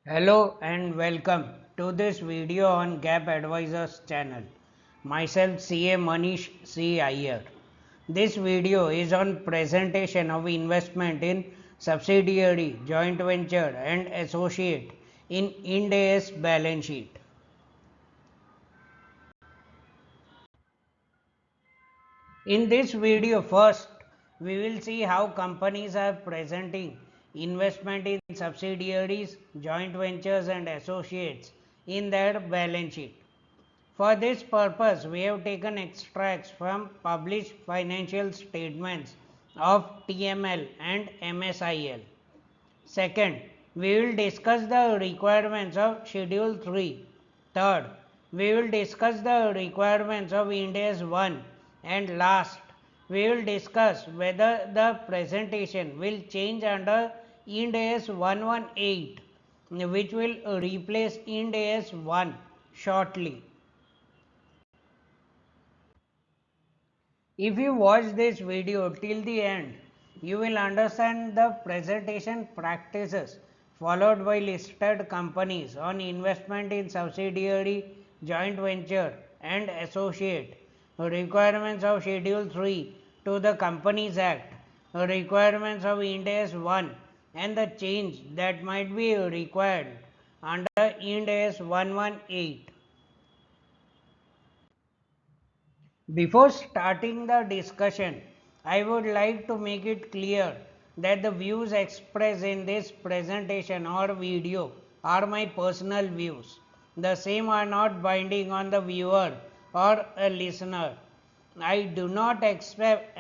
Hello and welcome to this video on Gap Advisors channel. Myself CA Manish C. Iyer. This video is on presentation of investment in subsidiary, joint venture and associate in Ind AS balance sheet. In this video, first we will see how companies are presenting investment in subsidiaries, joint ventures and associates in their balance sheet. For this purpose, we have taken extracts from published financial statements of TML and MSIL. Second, we will discuss the requirements of Schedule 3. Third, we will discuss the requirements of Ind AS 1. And last, we will discuss whether the presentation will change under Ind AS 118, which will replace Ind AS 1 shortly. If you watch this video till the end, you will understand the presentation practices followed by listed companies on investment in subsidiary, joint venture and associate, requirements of Schedule 3 to the Companies Act, requirements of Ind AS 1 and the change that might be required under Ind AS 118. Before starting the discussion, I would like to make it clear that the views expressed in this presentation or video are my personal views. The same are not binding on the viewer or a listener. I do not accept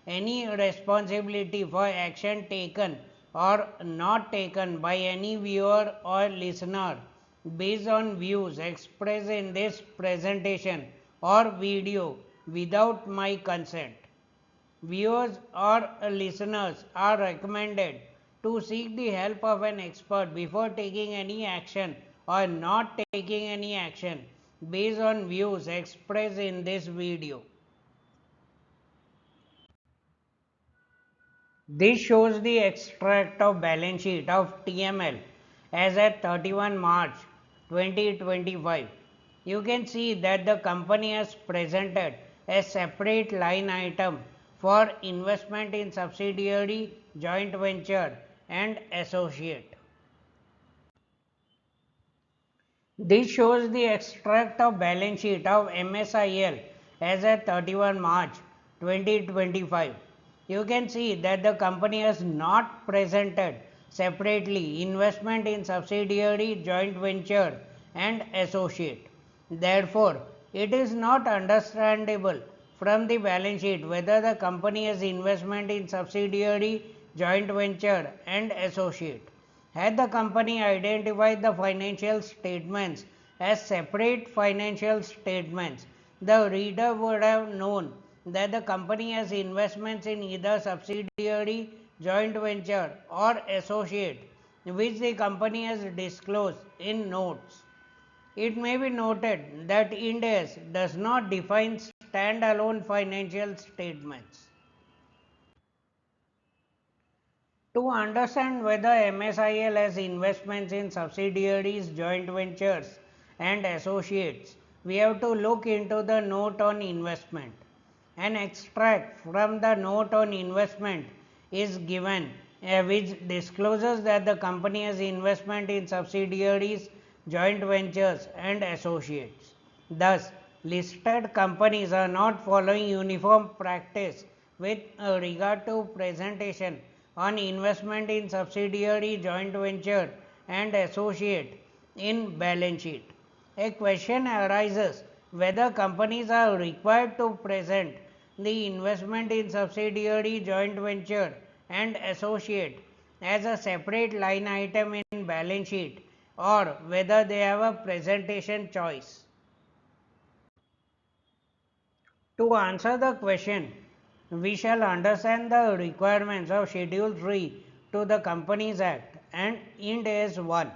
any responsibility for action taken or not taken by any viewer or listener based on views expressed in this presentation or video without my consent. Viewers or listeners are recommended to seek the help of an expert before taking any action or not taking any action based on views expressed in this video. This shows the extract of balance sheet of TML as at 31 March 2025. You can see that the company has presented a separate line item for investment in subsidiary, joint venture and associate. This shows the extract of balance sheet of MSIL as at 31 March 2025. You can see that the company has not presented separately investment in subsidiary, joint venture and associate. Therefore, it is not understandable from the balance sheet whether the company has investment in subsidiary, joint venture and associate. Had the company identified the financial statements as separate financial statements, the reader would have known that the company has investments in either subsidiary, joint venture or associate, which the company has disclosed in notes. It may be noted that Ind AS does not define standalone financial statements. To understand whether MSIL has investments in subsidiaries, joint ventures and associates, we have to look into the note on investment. An extract from the note on investment is given, which discloses that the company has investment in subsidiaries, joint ventures and associates. Thus, listed companies are not following uniform practice with regard to presentation on investment in subsidiary, joint venture and associate in balance sheet. A question arises whether companies are required to present the investment in subsidiary, joint venture and associate as a separate line item in balance sheet or whether they have a presentation choice. To answer the question, we shall understand the requirements of Schedule 3 to the Companies Act and Ind AS 1.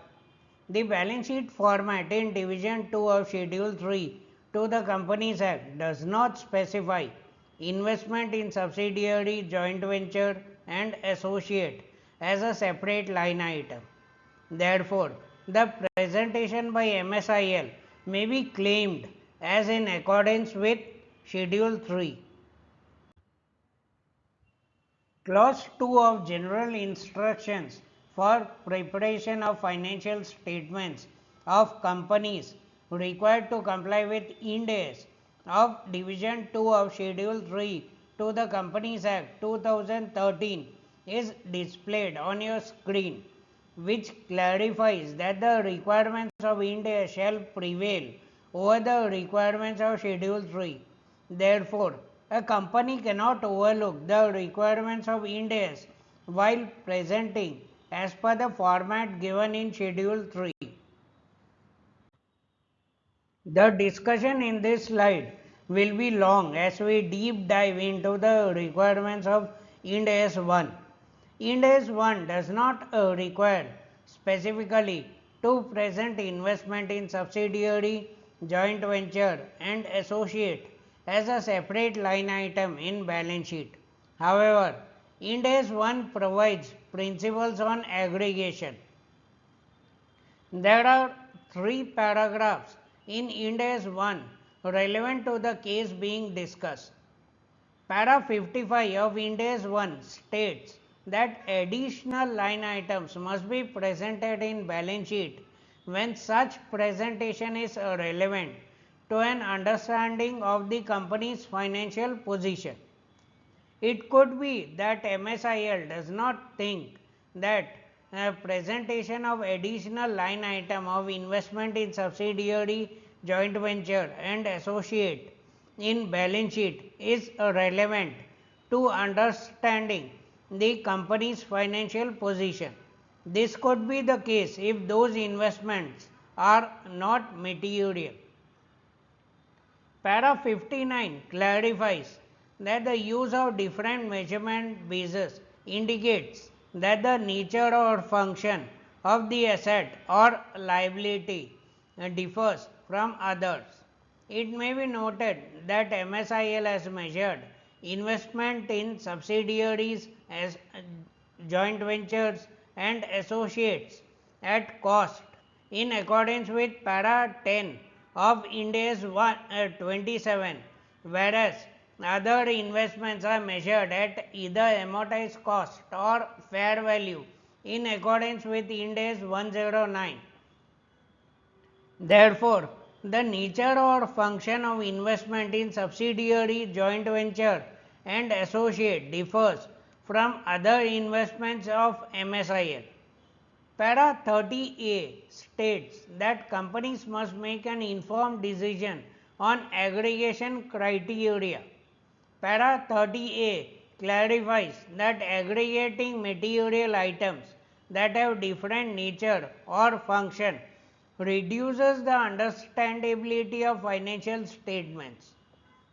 The balance sheet format in Division 2 of Schedule 3 to the Companies Act does not specify investment in subsidiary, joint venture and associate as a separate line item. Therefore, the presentation by MSIL may be claimed as in accordance with Schedule 3. Clause 2 of General Instructions for preparation of financial statements of companies required to comply with Ind AS of Division 2 of Schedule 3 to the Companies Act 2013 is displayed on your screen, which clarifies that the requirements of Ind AS shall prevail over the requirements of Schedule 3. Therefore, a company cannot overlook the requirements of Ind AS while presenting as per the format given in Schedule 3. The discussion in this slide will be long as we deep dive into the requirements of Ind AS 1. Ind AS 1 does not require specifically to present investment in subsidiary, joint venture and associate as a separate line item in balance sheet. However, Ind AS 1 provides principles on aggregation. There are 3 paragraphs in Ind AS 1 relevant to the case being discussed. Para 55 of Ind AS 1 states that additional line items must be presented in balance sheet when such presentation is relevant to an understanding of the company's financial position. It could be that MSIL does not think that a presentation of additional line item of investment in subsidiary, joint venture and associate in balance sheet is relevant to understanding the company's financial position. This could be the case if those investments are not material. Para 59 clarifies that the use of different measurement bases indicates that the nature or function of the asset or liability differs from others. It may be noted that MSIL has measured investment in subsidiaries as joint ventures and associates at cost in accordance with para 10 of Ind AS 27, whereas other investments are measured at either amortized cost or fair value in accordance with Ind AS 109. Therefore, the nature or function of investment in subsidiary, joint venture and associate differs from other investments of MSIL. Para 30A states that companies must make an informed decision on aggregation criteria. Para 30A clarifies that aggregating material items that have different nature or function reduces the understandability of financial statements.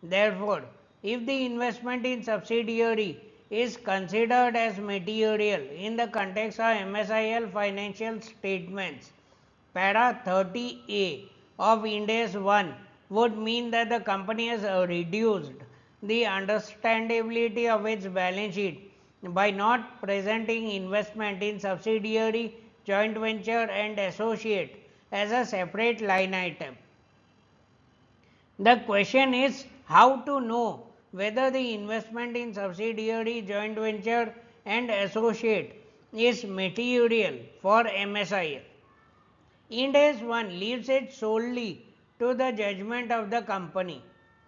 Therefore, if the investment in subsidiary is considered as material in the context of MSIL financial statements, para 30A of Ind AS 1 would mean that the company has reduced the understandability of its balance sheet by not presenting investment in subsidiary, joint venture and associate as a separate line item. The question is how to know whether the investment in subsidiary, joint venture and associate is material for MSIL. Ind AS 1 leaves it solely to the judgment of the company.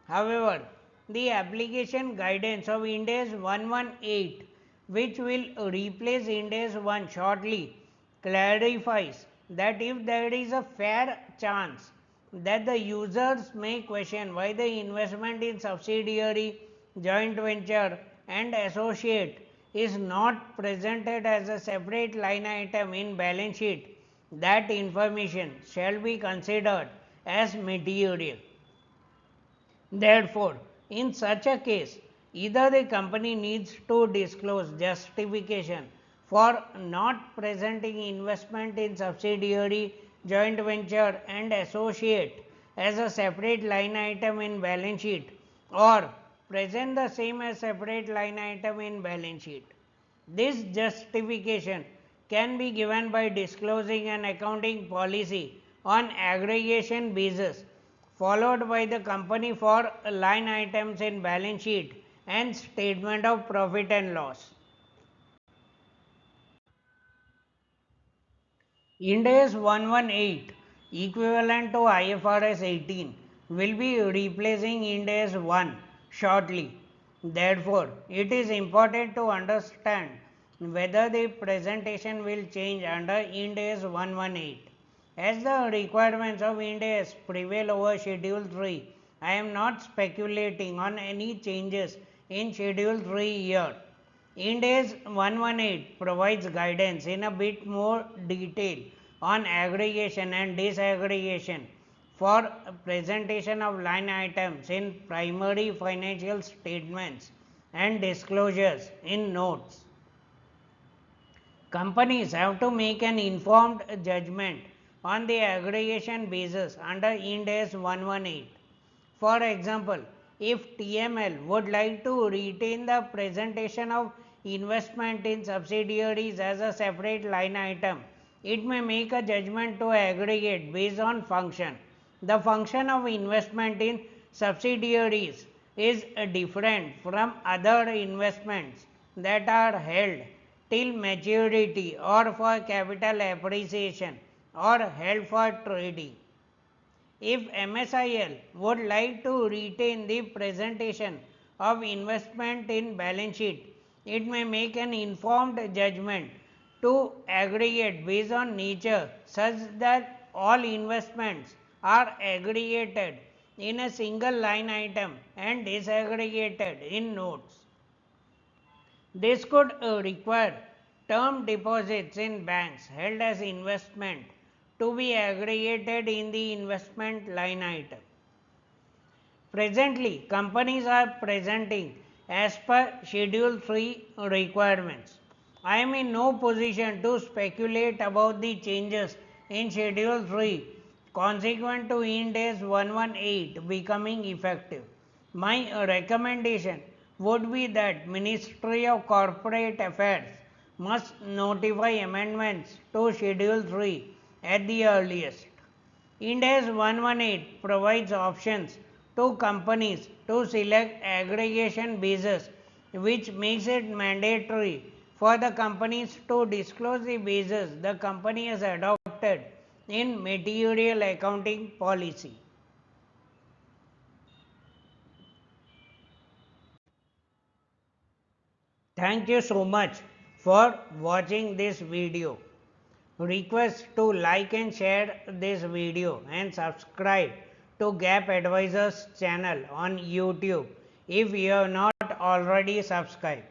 However, the application guidance of Ind AS 118, which will replace Ind AS 1 shortly, clarifies that if there is a fair chance that the users may question why the investment in subsidiary, joint venture and associate is not presented as a separate line item in balance sheet, that information shall be considered as material. Therefore, in such a case, either the company needs to disclose justification for not presenting investment in subsidiary, joint venture and associate as a separate line item in balance sheet, or present the same as separate line item in balance sheet. This justification can be given by disclosing an accounting policy on aggregation basis, followed by the company for line items in balance sheet and statement of profit and loss. Ind AS 118, equivalent to IFRS 18, will be replacing Ind AS 1 shortly. Therefore, it is important to understand whether the presentation will change under Ind AS 118. As the requirements of Ind AS prevail over Schedule 3, I am not speculating on any changes in Schedule 3 here. Ind AS 118 provides guidance in a bit more detail on aggregation and disaggregation for presentation of line items in primary financial statements and disclosures in notes. Companies have to make an informed judgment on the aggregation basis under Ind AS 118. For example, if TML would like to retain the presentation of investment in subsidiaries as a separate line item, it may make a judgment to aggregate based on function. The function of investment in subsidiaries is different from other investments that are held till maturity or for capital appreciation or held for trading. If MSIL would like to retain the presentation of investment in balance sheet, it may make an informed judgment to aggregate based on nature such that all investments are aggregated in a single line item and disaggregated in notes. This could require term deposits in banks held as investment to be aggregated in the investment line item. Presently, companies are presenting as per Schedule 3 requirements. I am in no position to speculate about the changes in Schedule 3 consequent to Ind AS 118 becoming effective. My recommendation would be that Ministry of Corporate Affairs must notify amendments to Schedule 3 at the earliest. Ind AS 118 provides options to companies to select aggregation basis, which makes it mandatory for the companies to disclose the basis the company has adopted in material accounting policy. Thank you so much for watching this video. Request to like and share this video and subscribe to Gap Advisors channel on YouTube if you have not already subscribed.